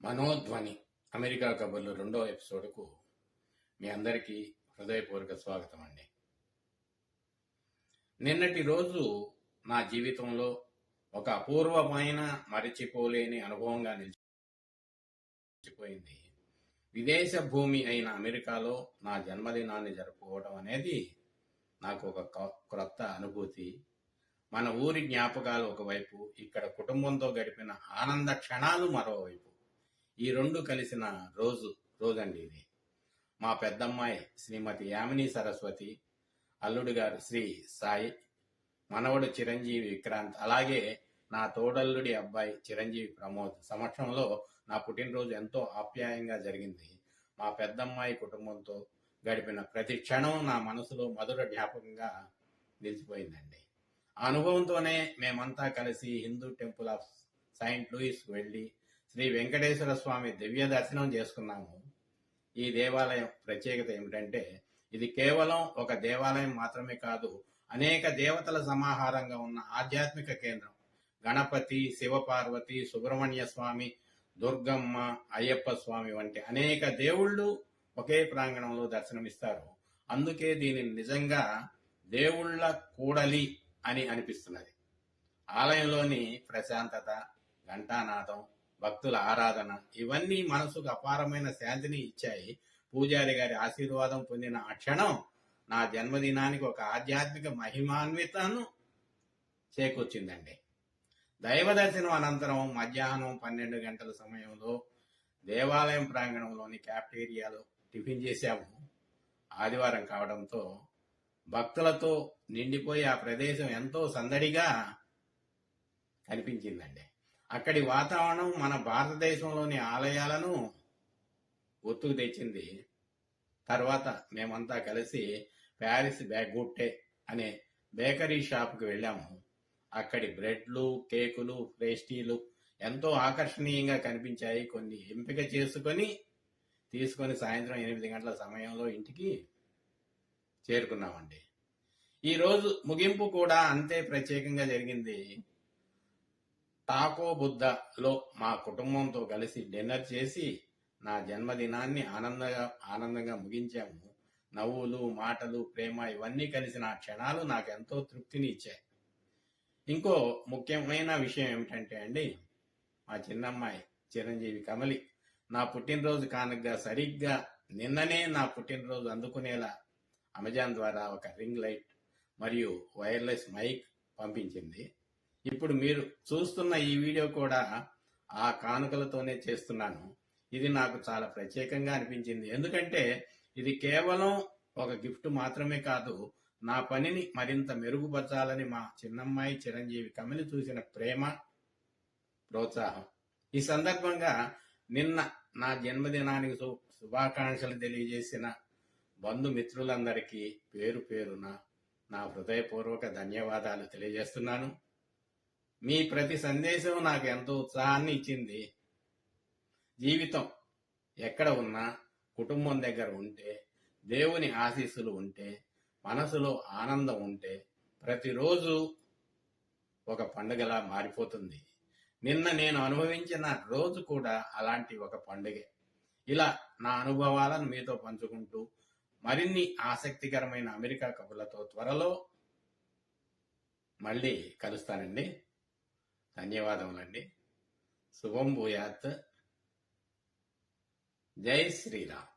మనోధ్వని America కబుర్లు 2వ ఎపిసోడ్కు మీ అందరికీ హృదయపూర్వక స్వాగతం అండి. నిన్నటి రోజు నా జీవితంలో ఒక అపూర్వమైన మరిచిపోలేని అనుభవంగా నిలిచిపోయింది. విదేశ భూమి అయిన అమెరికాలో నా జన్మదినాన్ని జరుపుకోవడం అనేది నాకు ఒక క్రొత్త అనుభూతి. మన ఊరి జ్ఞాపకాలు ఒకవైపు, ఇక్కడ కుటుంబంతో గడిపిన ఆనంద క్షణాలు మరోవైపు. ఈ రెండు కలిసిన రోజండి ఇది. మా పెద్దమ్మాయి శ్రీమతి యామిని సరస్వతి, అల్లుడు గారు శ్రీ సాయి, మనవడు చిరంజీవి విక్రాంత్, అలాగే నా తోడల్లుడి అబ్బాయి చిరంజీవి ప్రమోద్ సమక్షంలో నా పుట్టినరోజు ఎంతో ఆప్యాయంగా జరిగింది. మా పెద్దమ్మాయి కుటుంబంతో గడిపిన ప్రతి క్షణం నా మనసులో మధుర జ్ఞాపకంగా నిలిచిపోయిందండి. ఆ అనుభవంతోనే మేమంతా కలిసి Hindu temple of Saint Louis వెళ్ళి శ్రీ వెంకటేశ్వర స్వామి దివ్య దర్శనం చేసుకున్నాము. ఈ దేవాలయం ప్రత్యేకత ఏమిటంటే, ఇది కేవలం ఒక దేవాలయం మాత్రమే కాదు, అనేక దేవతల సమాహారంగా ఉన్న ఆధ్యాత్మిక కేంద్రం. గణపతి, శివపార్వతి, సుబ్రహ్మణ్య స్వామి, దుర్గమ్మ, అయ్యప్ప స్వామి వంటి అనేక దేవుళ్ళు ఒకే ప్రాంగణంలో దర్శనమిస్తారు. అందుకే దీనిని నిజంగా దేవుళ్ళ కూడలి అని అనిపిస్తున్నది. ఆలయంలోని ప్రశాంతత, ఘంటానాదం, భక్తుల ఆరాధన ఇవన్నీ మనసుకు అపారమైన శాంతిని ఇచ్చాయి. పూజారి గారి ఆశీర్వాదం పొందిన ఆ క్షణం నా జన్మదినానికి ఒక ఆధ్యాత్మిక మహిమాన్వితను చేకూర్చిందండి. దైవ దర్శనం అనంతరం మధ్యాహ్నం 12 గంటల సమయంలో దేవాలయం ప్రాంగణంలోని క్యాఫ్టేరియాలో టిఫిన్ చేశాము. ఆదివారం కావడంతో భక్తులతో నిండిపోయి ఆ ప్రదేశం ఎంతో సందడిగా కనిపించిందండి. అక్కడి వాతావరణం మన భారతదేశంలోని ఆలయాలను గుర్తుకు తెచ్చింది. తర్వాత మేమంతా కలిసి ప్యారిస్ బ్యాగుట్టే అనే బేకరీ షాప్కి వెళ్ళాము. అక్కడి బ్రెడ్లు, కేకులు, పేస్ట్రీలు ఎంతో ఆకర్షణీయంగా కనిపించాయి. కొన్ని ఎంపిక తీసుకొని సాయంత్రం 8 గంటల సమయంలో ఇంటికి చేరుకున్నామండి. ఈరోజు ముగింపు కూడా అంతే ప్రత్యేకంగా జరిగింది. టాకో బుద్ధలో మా కుటుంబంతో కలిసి డిన్నర్ చేసి నా జన్మదినాన్ని ఆనందంగా ముగించాము. నవ్వులు, మాటలు, ప్రేమ ఇవన్నీ కలిసిన ఆ క్షణాలు నాకు ఎంతో తృప్తిని ఇచ్చాయి. ఇంకో ముఖ్యమైన విషయం ఏమిటంటే అండి, మా చిన్నమ్మాయి చిరంజీవి కమలి నా పుట్టినరోజు కానుకగా సరిగ్గా నిన్ననే నా పుట్టినరోజు అందుకునేలా అమెజాన్ ద్వారా ఒక రింగ్ లైట్ మరియు వైర్లెస్ మైక్ పంపించింది. ఇప్పుడు మీరు చూస్తున్న ఈ వీడియో కూడా ఆ కానుకలతోనే చేస్తున్నాను. ఇది నాకు చాలా ప్రత్యేకంగా అనిపించింది. ఎందుకంటే ఇది కేవలం ఒక గిఫ్ట్ మాత్రమే కాదు, నా పనిని మరింత మెరుగుపరచాలని మా చిన్నమ్మాయి చిరంజీవి కమలి చూసిన ప్రేమ, ప్రోత్సాహం. ఈ సందర్భంగా నిన్న నా జన్మదినానికి శుభాకాంక్షలు తెలియజేసిన బంధుమిత్రులందరికీ పేరు పేరున నా హృదయపూర్వక ధన్యవాదాలు తెలియజేస్తున్నాను. మీ ప్రతి సందేశం నాకు ఎంతో ఉత్సాహాన్ని ఇచ్చింది. జీవితం ఎక్కడ ఉన్నా, కుటుంబం దగ్గర ఉంటే, దేవుని ఆశీస్సులు ఉంటే, మనసులో ఆనందం ఉంటే, ప్రతిరోజు ఒక పండుగలా మారిపోతుంది. నిన్న నేను అనుభవించిన రోజు కూడా అలాంటి ఒక పండుగే. ఇలా నా అనుభవాలను మీతో పంచుకుంటూ మరిన్ని ఆసక్తికరమైన అమెరికా కబుర్లతో త్వరలో మళ్ళీ కలుస్తానండి. ధన్యవాదములండి. శుభం భూయాత్. జై శ్రీరామ్.